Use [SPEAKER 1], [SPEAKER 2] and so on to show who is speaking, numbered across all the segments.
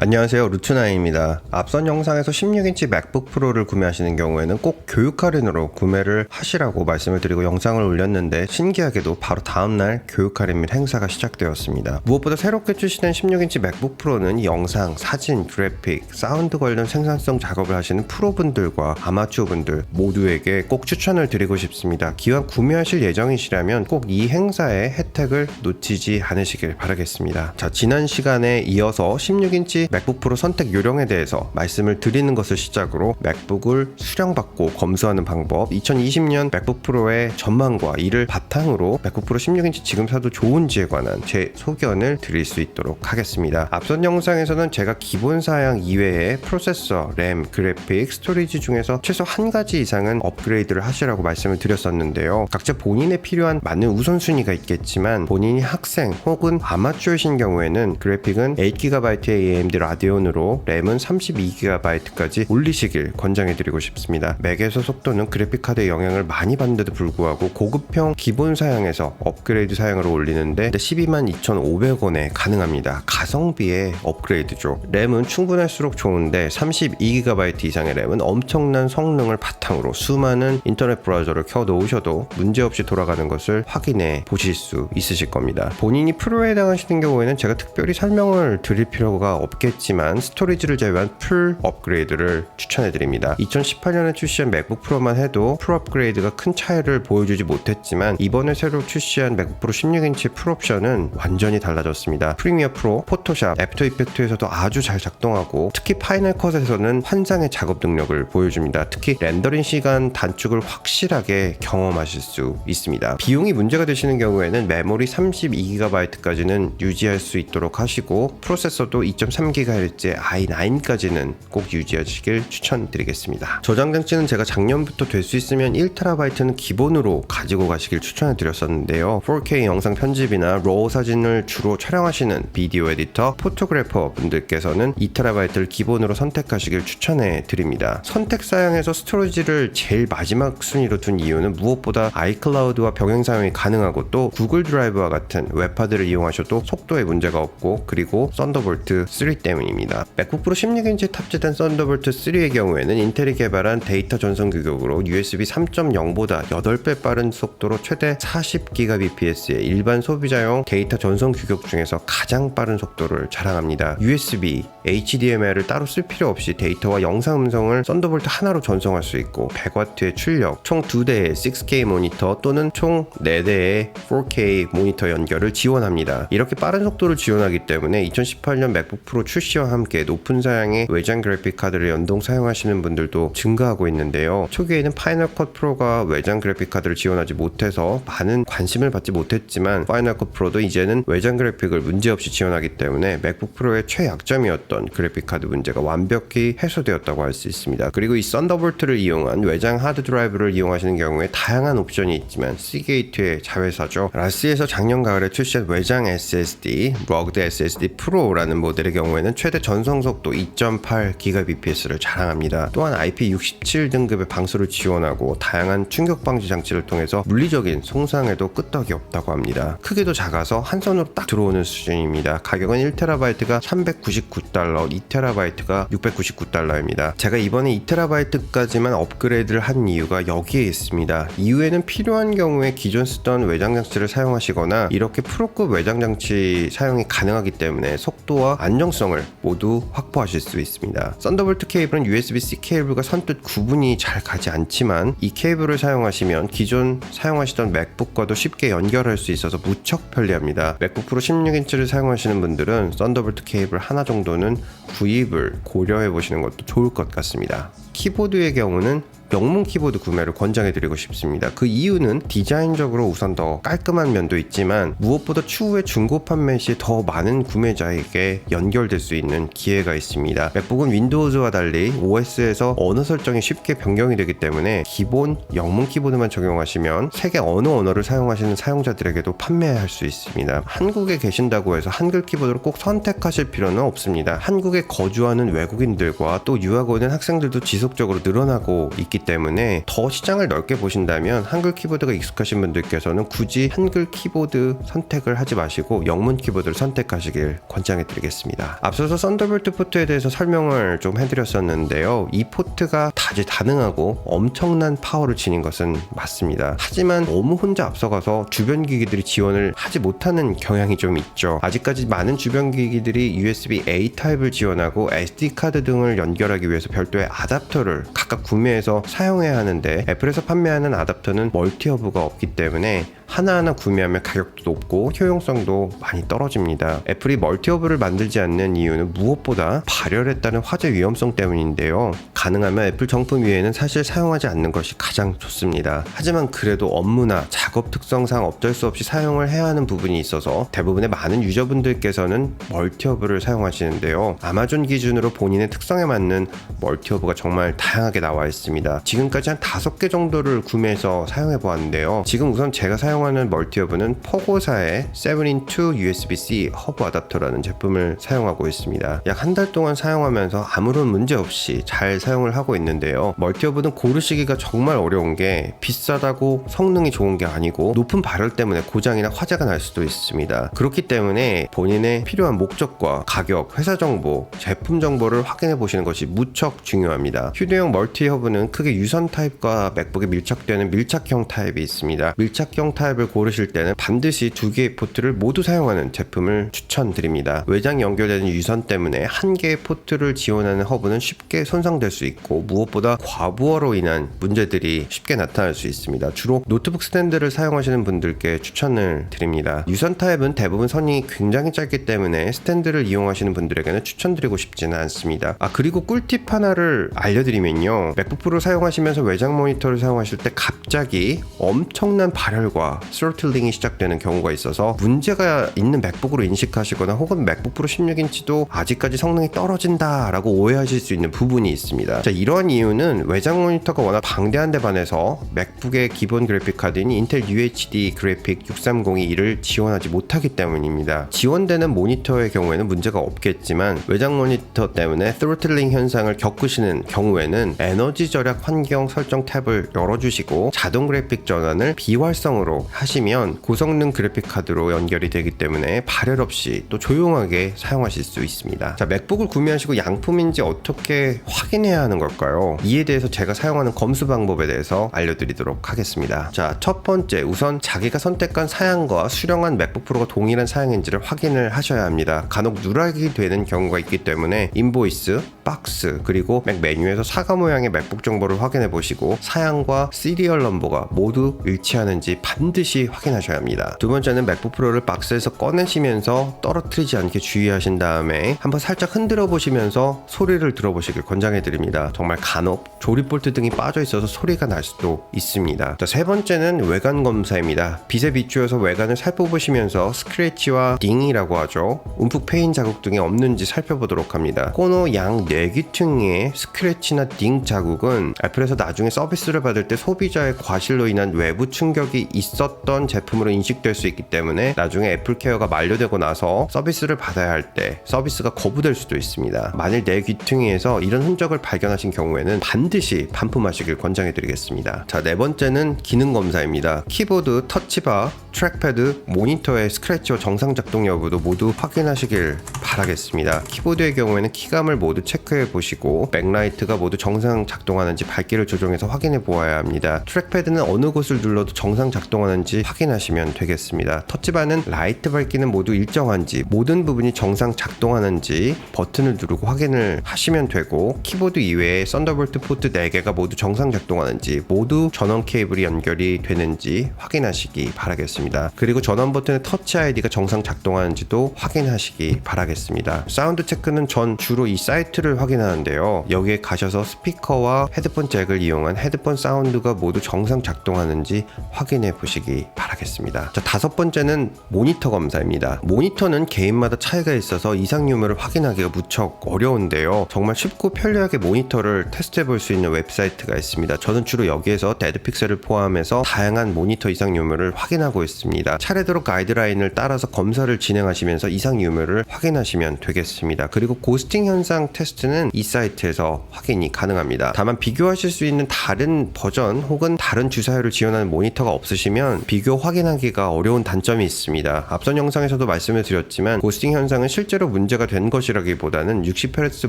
[SPEAKER 1] 안녕하세요, 루트나인입니다. 앞선 영상에서 16인치 맥북 프로를 구매하시는 경우에는 꼭 교육 할인으로 구매를 하시라고 말씀을 드리고 영상을 올렸는데 신기하게도 바로 다음날 교육 할인 및 행사가 시작되었습니다. 무엇보다 새롭게 출시된 16인치 맥북 프로는 영상, 사진, 그래픽, 사운드 관련 생산성 작업을 하시는 프로분들과 아마추어분들 모두에게 꼭 추천을 드리고 싶습니다. 기왕 구매하실 예정이시라면 꼭 이 행사의 혜택을 놓치지 않으시길 바라겠습니다. 자, 지난 시간에 이어서 16인치 맥북 프로 선택 요령에 대해서 말씀을 드리는 것을 시작으로 맥북을 수령받고 검수하는 방법, 2020년 맥북 프로의 전망과 이를 바탕으로 맥북 프로 16인치 지금 사도 좋은지에 관한 제 소견을 드릴 수 있도록 하겠습니다. 앞선 영상에서는 제가 기본 사양 이외에 프로세서, 램, 그래픽, 스토리지 중에서 최소 한 가지 이상은 업그레이드를 하시라고 말씀을 드렸었는데요. 각자 본인에 필요한 맞는 우선순위가 있겠지만 본인이 학생 혹은 아마추어이신 경우에는 그래픽은 8GB의 AMD 라데온으로 램은 32GB까지 올리시길 권장해드리고 싶습니다. 맥에서 속도는 그래픽카드의 영향을 많이 받는데도 불구하고 고급형 기본 사양에서 업그레이드 사양으로 올리는데 122,500원에 가능합니다. 가성비의 업그레이드죠. 램은 충분할수록 좋은데 32GB 이상의 램은 엄청난 성능을 바탕으로 수많은 인터넷 브라우저를 켜놓으셔도 문제없이 돌아가는 것을 확인해 보실 수 있으실 겁니다. 본인이 프로에 해당하시는 경우에는 제가 특별히 설명을 드릴 필요가 없겠지만 스토리지를 제외한 풀 업그레이드를 추천해드립니다. 2018년에 출시한 맥북 프로만 해도 풀 업그레이드가 큰 차이를 보여주지 못했지만 이번에 새로 출시한 맥북 프로 16인치 풀 옵션은 완전히 달라졌습니다. 프리미어 프로, 포토샵, 애프터 이펙트에서도 아주 잘 작동하고 특히 파이널 컷에서는 환상의 작업 능력을 보여줍니다. 특히 렌더링 시간 단축을 확실하게 경험하실 수 있습니다. 비용이 문제가 되시는 경우에는 메모리 32GB까지는 유지할 수 있도록 하시고 프로세서도 2.3GHz i9까지는 꼭 유지하시길 추천드리겠습니다. 저장 장치는 제가 작년부터 될 수 있으면 1TB는 기본으로 가지고 가시길 추천해 드렸었는데요. 4K 영상 편집이나 로우 사진을 주로 촬영하시는 비디오 에디터, 포토그래퍼 분들께서는 2TB를 기본으로 선택하시길 추천해 드립니다. 선택 사양에서 스토리지를 제일 마지막 순위로 둔 이유는 무엇보다 아이클라우드와 병행 사용이 가능하고 또 구글 드라이브와 같은 웹하드를 이용하셔도 속도에 문제가 없고 그리고 썬더볼트 3 때문입니다. 맥북 프로 16인치에 탑재된 썬더볼트 3의 경우에는 인텔이 개발한 데이터 전송 규격으로 USB 3.0보다 8배 빠른 속도로 최대 40GBps의 일반 소비자용 데이터 전송 규격 중에서 가장 빠른 속도를 자랑합니다. USB, HDMI를 따로 쓸 필요 없이 데이터와 영상 음성을 썬더볼트 하나로 전송할 수 있고 100W의 출력, 총 2대의 6K 모니터 또는 총 4대의 4K 모니터 연결을 지원합니다. 이렇게 빠른 속도를 지원하기 때문에 2018년 맥북 프로 출시와 함께 높은 사양의 외장 그래픽 카드를 연동 사용하시는 분들도 증가하고 있는데요. 초기에는 파이널 컷 프로가 외장 그래픽 카드를 지원하지 못해서 많은 관심을 받지 못했지만 파이널 컷 프로도 이제는 외장 그래픽을 문제없이 지원하기 때문에 맥북 프로의 최약점이었던 그래픽 카드 문제가 완벽히 해소되었다고 할 수 있습니다. 그리고 이 썬더볼트를 이용한 외장 하드 드라이브를 이용하시는 경우에 다양한 옵션이 있지만 시게이트의 자회사죠. 라스에서 작년 가을에 출시한 외장 SSD, 러그드 SSD 프로라는 모델의 경우에는 최대 전송 속도 2.8GBps를 자랑합니다. 또한 IP67 등급의 방수를 지원하고 다양한 충격 방지 장치를 통해서 물리적인 손상에도 끄떡이 없다고 합니다. 크기도 작아서 한 손으로 딱 들어오는 수준입니다. 가격은 1TB가 $399, 2TB가 $699입니다. 제가 이번에 2TB까지만 업그레이드를 한 이유가 여기에 있습니다. 이후에는 필요한 경우에 기존 쓰던 외장 장치를 사용하시거나 이렇게 프로급 외장 장치 사용이 가능하기 때문에 속도와 안정성을 모두 확보하실 수 있습니다. 썬더볼트 케이블은 USB-C 케이블과 선뜻 구분이 잘 가지 않지만 이 케이블을 사용하시면 기존 사용하시던 맥북과도 쉽게 연결할 수 있어서 무척 편리합니다. 맥북 프로 16인치를 사용하시는 분들은 썬더볼트 케이블 하나 정도는 구입을 고려해 보시는 것도 좋을 것 같습니다. 키보드의 경우는 영문 키보드 구매를 권장해드리고 싶습니다. 그 이유는 디자인적으로 우선 더 깔끔한 면도 있지만 무엇보다 추후에 중고 판매 시 더 많은 구매자에게 연결될 수 있는 기회가 있습니다. 맥북은 윈도우즈와 달리 OS에서 언어 설정이 쉽게 변경이 되기 때문에 기본 영문 키보드만 적용하시면 세계 어느 언어를 사용하시는 사용자들에게도 판매할 수 있습니다. 한국에 계신다고 해서 한글 키보드를 꼭 선택하실 필요는 없습니다. 한국에 거주하는 외국인들과 또 유학 오는 학생들도 지속 지속적으로 늘어나고 있기 때문에 더 시장을 넓게 보신다면 한글 키보드가 익숙하신 분들께서는 굳이 한글 키보드 선택을 하지 마시고 영문 키보드를 선택하시길 권장해 드리겠습니다. 앞서서 썬더볼트 포트에 대해서 설명을 좀 해드렸었는데요. 이 포트가 다재다능하고 엄청난 파워를 지닌 것은 맞습니다. 하지만 너무 혼자 앞서가서 주변 기기들이 지원을 하지 못하는 경향이 좀 있죠. 아직까지 많은 주변 기기들이 USB-A 타입을 지원하고 SD카드 등을 연결하기 위해서 별도의 아답터를 각각 구매해서 사용해야 하는데, 애플에서 판매하는 아답터는 멀티허브가 없기 때문에 하나하나 구매하면 가격도 높고 효용성도 많이 떨어집니다. 애플이 멀티허브를 만들지 않는 이유는 무엇보다 발열했다는 화재 위험성 때문인데요. 가능하면 애플 정품 위에는 사실 사용하지 않는 것이 가장 좋습니다. 하지만 그래도 업무나 작업 특성상 어쩔 수 없이 사용을 해야 하는 부분이 있어서 대부분의 많은 유저분들께서는 멀티허브를 사용하시는데요. 아마존 기준으로 본인의 특성에 맞는 멀티허브가 정말 다양하게 나와 있습니다. 지금까지 한 5개 정도를 구매해서 사용해 보았는데요. 지금 우선 제가 사용하는 멀티허브는 포고사의 7in2 USB-C 허브 어댑터라는 제품을 사용하고 있습니다. 약 한 달 동안 사용하면서 아무런 문제 없이 잘 사용을 하고 있는데요. 멀티허브는 고르시기가 정말 어려운 게 비싸다고 성능이 좋은 게 아니고 높은 발열 때문에 고장이나 화재가 날 수도 있습니다. 그렇기 때문에 본인의 필요한 목적과 가격, 회사 정보, 제품 정보를 확인해 보시는 것이 무척 중요합니다. 휴대용 멀티허브는 크게 유선 타입과 맥북에 밀착되는 밀착형 타입이 있습니다. 밀착형 타입을 고르실 때는 반드시 2개의 포트를 모두 사용하는 제품을 추천드립니다. 외장 연결되는 유선 때문에 한 개의 포트를 지원하는 허브는 쉽게 손상될 수 있고, 무엇보다 과부하로 인한 문제들이 쉽게 나타날 수 있습니다. 주로 노트북 스탠드를 사용하시는 분들께 추천을 드립니다. 유선 타입은 대부분 선이 굉장히 짧기 때문에 스탠드를 이용하시는 분들에게는 추천드리고 싶지는 않습니다. 그리고 꿀팁 하나를 알려드리면요, 맥북 프로 사용하시면서 외장 모니터를 사용하실 때 갑자기 엄청난 발열과 스로틀링이 시작되는 경우가 있어서 문제가 있는 맥북으로 인식하시거나 혹은 맥북 프로 16인치도 아직까지 성능이 떨어진다 라고 오해하실 수 있는 부분이 있습니다. 자, 이러한 이유는 외장 모니터가 워낙 방대한 데 반해서 맥북의 기본 그래픽 카드인 인텔 UHD 그래픽 6302를 지원하지 못하기 때문입니다. 지원되는 모니터의 경우에는 문제가 없겠지만 외장 모니터 때문에 스로틀링 현상을 겪으시는 경우에는 에너지 절약 환경 설정 탭을 열어주시고 자동 그래픽 전환을 비활성으로 하시면 고성능 그래픽 카드로 연결이 되기 때문에 발열 없이 또 조용하게 사용하실 수 있습니다. 자, 맥북을 구매하시고 양품인지 어떻게 확인해야 하는 걸까요? 이에 대해서 제가 사용하는 검수 방법에 대해서 알려드리도록 하겠습니다. 자, 첫 번째, 우선 자기가 선택한 사양과 수령한 맥북 프로가 동일한 사양인지를 확인을 하셔야 합니다. 간혹 누락이 되는 경우가 있기 때문에 인보이스, 박스, 그리고 맥 메뉴에서 사과 모양의 맥북 정보를 확인해 보시고 사양과 시리얼 넘버가 모두 일치하는지 반드시 확인하셔야 합니다. 두 번째는 맥북 프로를 박스에서 꺼내시면서 떨어뜨리지 않게 주의하신 다음에 한번 살짝 흔들어 보시면서 소리를 들어보시길 권장해 드립니다. 정말 간혹 조립 볼트 등이 빠져 있어서 소리가 날 수도 있습니다. 자, 세 번째는 외관 검사입니다. 빛에 비추어서 외관을 살펴보시면서 스크래치와 딩이라고 하죠, 움푹 패인 자국 등이 없는지 살펴보도록 합니다. 코너 양 4귀퉁이의 스크래치나 딩 자국은 애플에서 나중에 서비스를 받을 때 소비자의 과실로 인한 외부 충격이 있었던 제품으로 인식될 수 있기 때문에 나중에 애플 케어가 만료되고 나서 서비스를 받아야 할 때 서비스가 거부될 수도 있습니다. 만일 내 귀퉁이에서 이런 흔적을 발견하신 경우에는 반드시 반품하시길 권장해 드리겠습니다. 자, 네 번째는 기능 검사입니다. 키보드, 터치바, 트랙패드, 모니터의 스크래치와 정상 작동 여부도 모두 확인하시길 바라겠습니다. 키보드의 경우에는 키감을 모두 체크해 보시고 백라이트가 모두 정상 작동하는지 밝기를 조정해서 확인해 보아야 합니다. 트랙패드는 어느 곳을 눌러도 정상 작동하는지 확인하시면 되겠습니다. 터치바는 라이트 밝기는 모두 일정한지, 모든 부분이 정상 작동하는지 버튼을 누르고 확인을 하시면 되고, 키보드 이외에 썬더볼트 포트 4개가 모두 정상 작동하는지, 모두 전원 케이블이 연결이 되는지 확인하시기 바라겠습니다. 그리고 전원 버튼의 터치 아이디가 정상 작동하는지도 확인하시기 바라겠습니다. 사운드 체크는 전 주로 이 사이트를 확인하는데요. 여기에 가셔서 스피커와 헤드폰 잭을 이용한 헤드폰 사운드가 모두 정상 작동하는지 확인해 보시기 확인하시기 바라겠습니다. 자, 다섯 번째는 모니터 검사입니다. 모니터는 개인마다 차이가 있어서 이상 유무를 확인하기가 무척 어려운데요. 정말 쉽고 편리하게 모니터를 테스트해 볼 수 있는 웹사이트가 있습니다. 저는 주로 여기에서 데드픽셀을 포함해서 다양한 모니터 이상 유무를 확인하고 있습니다. 차례대로 가이드라인을 따라서 검사를 진행하시면서 이상 유무를 확인하시면 되겠습니다. 그리고 고스팅 현상 테스트는 이 사이트에서 확인이 가능합니다. 다만 비교하실 수 있는 다른 버전 혹은 다른 주사율을 지원하는 모니터가 없으시면 비교 확인하기가 어려운 단점이 있습니다. 앞선 영상에서도 말씀을 드렸지만 고스팅 현상은 실제로 문제가 된 것이라기보다는 60Hz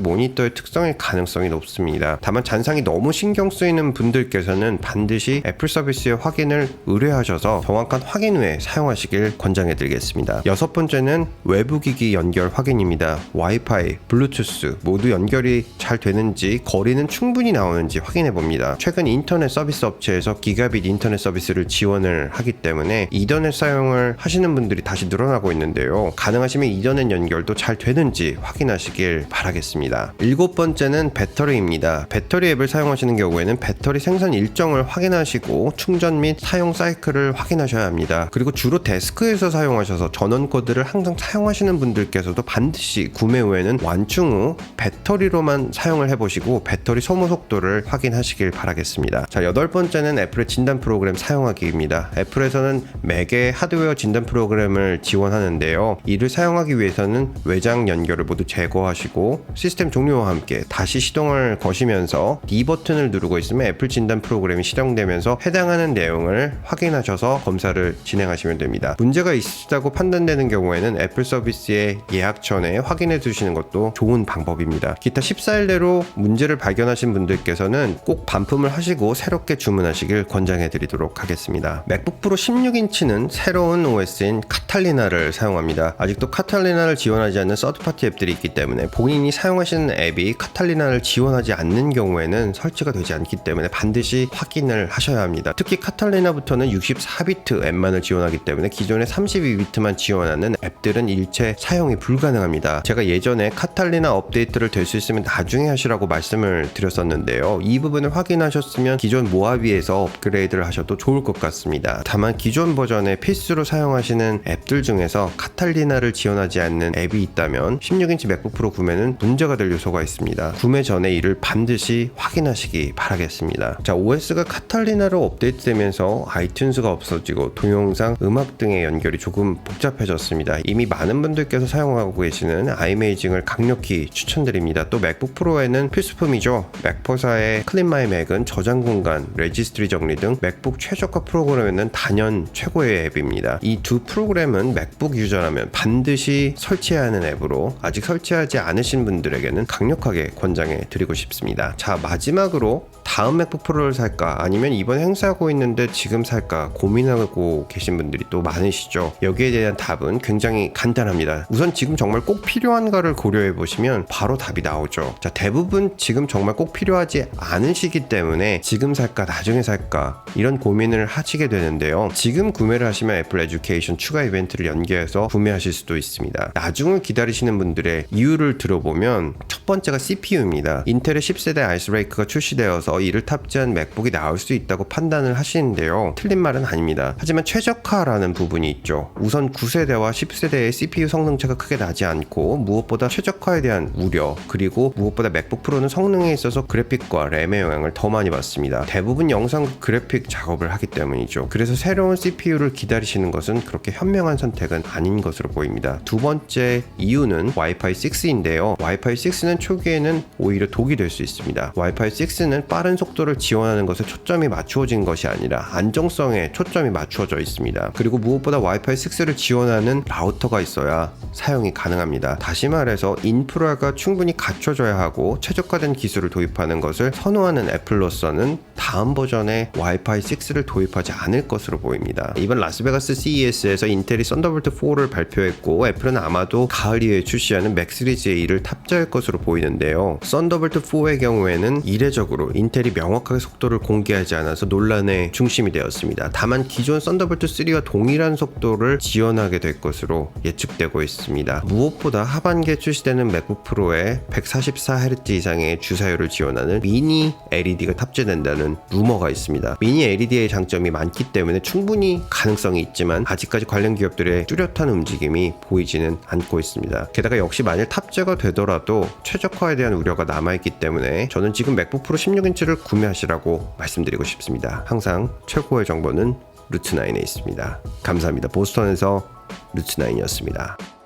[SPEAKER 1] 모니터의 특성일 가능성이 높습니다. 다만 잔상이 너무 신경 쓰이는 분들께서는 반드시 애플 서비스의 확인을 의뢰하셔서 정확한 확인 후에 사용하시길 권장해드리겠습니다. 여섯 번째는 외부 기기 연결 확인입니다. 와이파이, 블루투스 모두 연결이 잘 되는지 거리는 충분히 나오는지 확인해 봅니다. 최근 인터넷 서비스 업체에서 기가빗 인터넷 서비스를 지원을 하기 때문에 이더넷 사용을 하시는 분들이 다시 늘어나고 있는데요. 가능하시면 이더넷 연결도 잘 되는지 확인하시길 바라겠습니다. 일곱 번째는 배터리입니다. 배터리 앱을 사용하시는 경우에는 배터리 생산 일정을 확인하시고 충전 및 사용 사이클을 확인하셔야 합니다. 그리고 주로 데스크에서 사용하셔서 전원 코드를 항상 사용하시는 분들께서도 반드시 구매 후에는 완충 후 배터리로만 사용을 해보시고 배터리 소모 속도를 확인하시길 바라겠습니다. 자, 여덟 번째는 애플의 진단 프로그램 사용하기입니다. 애플에서는 매개 하드웨어 진단 프로그램을 지원하는데요. 이를 사용하기 위해서는 외장 연결을 모두 제거하시고 시스템 종료와 함께 다시 시동을 거시면서 D 버튼을 누르고 있으면 애플 진단 프로그램이 실행되면서 해당하는 내용을 확인하셔서 검사를 진행하시면 됩니다. 문제가 있다고 판단되는 경우에는 애플 서비스의 예약 전에 확인해 두시는 것도 좋은 방법입니다. 기타 14일 내로 문제를 발견하신 분들께서는 꼭 반품을 하시고 새롭게 주문하시길 권장해 드리도록 하겠습니다. 맥북 프로 16인치는 새로운 OS인 카탈리나를 사용합니다. 아직도 카탈리나를 지원하지 않는 서드파티 앱들이 있기 때문에 본인이 사용하시는 앱이 카탈리나를 지원하지 않는 경우에는 설치가 되지 않기 때문에 반드시 확인을 하셔야 합니다. 특히 카탈리나부터는 64비트 앱만을 지원하기 때문에 기존의 32비트만 지원하는 앱들은 일체 사용이 불가능합니다. 제가 예전에 카탈리나 업데이트를 될 수 있으면 나중에 하시라고 말씀을 드렸었는데요. 이 부분을 확인하셨으면 기존 모하비에서 업그레이드를 하셔도 좋을 것 같습니다. 다만 기존 버전의 필수로 사용하시는 앱들 중에서 카탈리나를 지원하지 않는 앱이 있다면 16인치 맥북 프로 구매는 문제가 될 요소가 있습니다. 구매 전에 이를 반드시 확인하시기 바라겠습니다. 자, OS가 카탈리나로 업데이트되면서 아이튠즈가 없어지고 동영상, 음악 등의 연결이 조금 복잡해졌습니다. 이미 많은 분들께서 사용하고 계시는 아이메이징을 강력히 추천드립니다. 또 맥북 프로에는 필수품이죠. 맥퍼사의 클린 마이 맥은 저장 공간, 레지스트리 정리 등 맥북 최저가 프로그램에는 단연 최고의 앱입니다. 이 두 프로그램은 맥북 유저라면 반드시 설치해야 하는 앱으로 아직 설치하지 않으신 분들에게는 강력하게 권장해 드리고 싶습니다. 자, 마지막으로 다음 맥북 프로를 살까 아니면 이번 행사하고 있는데 지금 살까 고민하고 계신 분들이 또 많으시죠. 여기에 대한 답은 굉장히 간단합니다. 우선 지금 정말 꼭 필요한가를 고려해 보시면 바로 답이 나오죠. 자, 대부분 지금 정말 꼭 필요하지 않으시기 때문에 지금 살까 나중에 살까 이런 고민을 하시게 되는데요. 지금 구매를 하시면 애플 에듀케이션 추가 이벤트를 연계해서 구매하실 수도 있습니다. 나중을 기다리시는 분들의 이유를 들어보면 첫 번째가 CPU입니다. 인텔의 10세대 아이스레이크가 출시되어서 이를 탑재한 맥북이 나올 수 있다고 판단을 하시는데요. 틀린 말은 아닙니다. 하지만 최적화라는 부분이 있죠. 우선 9세대와 10세대의 CPU 성능 차가 크게 나지 않고 무엇보다 최적화에 대한 우려, 그리고 무엇보다 맥북 프로는 성능에 있어서 그래픽과 램의 영향을 더 많이 받습니다. 대부분 영상 그래픽 작업을 하기 때문이죠. 그래서 새로운 CPU를 기다리시는 것은 그렇게 현명한 선택은 아닌 것으로 보입니다. 두 번째 이유는 와이파이 6인데요. 와이파이 6는 초기에는 오히려 독이 될 수 있습니다. 와이파이 6는 빠른 속도를 지원하는 것에 초점이 맞추어진 것이 아니라 안정성에 초점이 맞추어져 있습니다. 그리고 무엇보다 와이파이 6를 지원하는 라우터가 있어야 사용이 가능합니다. 다시 말해서 인프라가 충분히 갖춰져야 하고 최적화된 기술을 도입하는 것을 선호하는 애플로서는 다음 버전의 와이파이 6를 도입하지 않을 것으로 보입니다. 이번 라스베가스 CES에서 인텔이 썬더볼트 4를 발표했고 애플은 아마도 가을 이후에 출시하는 맥 시리즈에 이를 탑재할 것으로 보이는데요. 썬더볼트 4의 경우에는 이례적으로 인텔 인텔이 명확하게 속도를 공개하지 않아서 논란의 중심이 되었습니다. 다만 기존 썬더볼트 3와 동일한 속도를 지원하게 될 것으로 예측되고 있습니다. 무엇보다 하반기에 출시되는 맥북 프로에 144Hz 이상의 주사율을 지원하는 미니 LED가 탑재된다는 루머가 있습니다. 미니 LED의 장점이 많기 때문에 충분히 가능성이 있지만 아직까지 관련 기업들의 뚜렷한 움직임이 보이지는 않고 있습니다. 게다가 역시 만일 탑재가 되더라도 최적화에 대한 우려가 남아있기 때문에 저는 지금 맥북 프로 16인치를 구매하시라고 말씀드리고 싶습니다. 항상 최고의 정보는 루트9에 있습니다. 감사합니다. 보스턴에서 루트9이었습니다.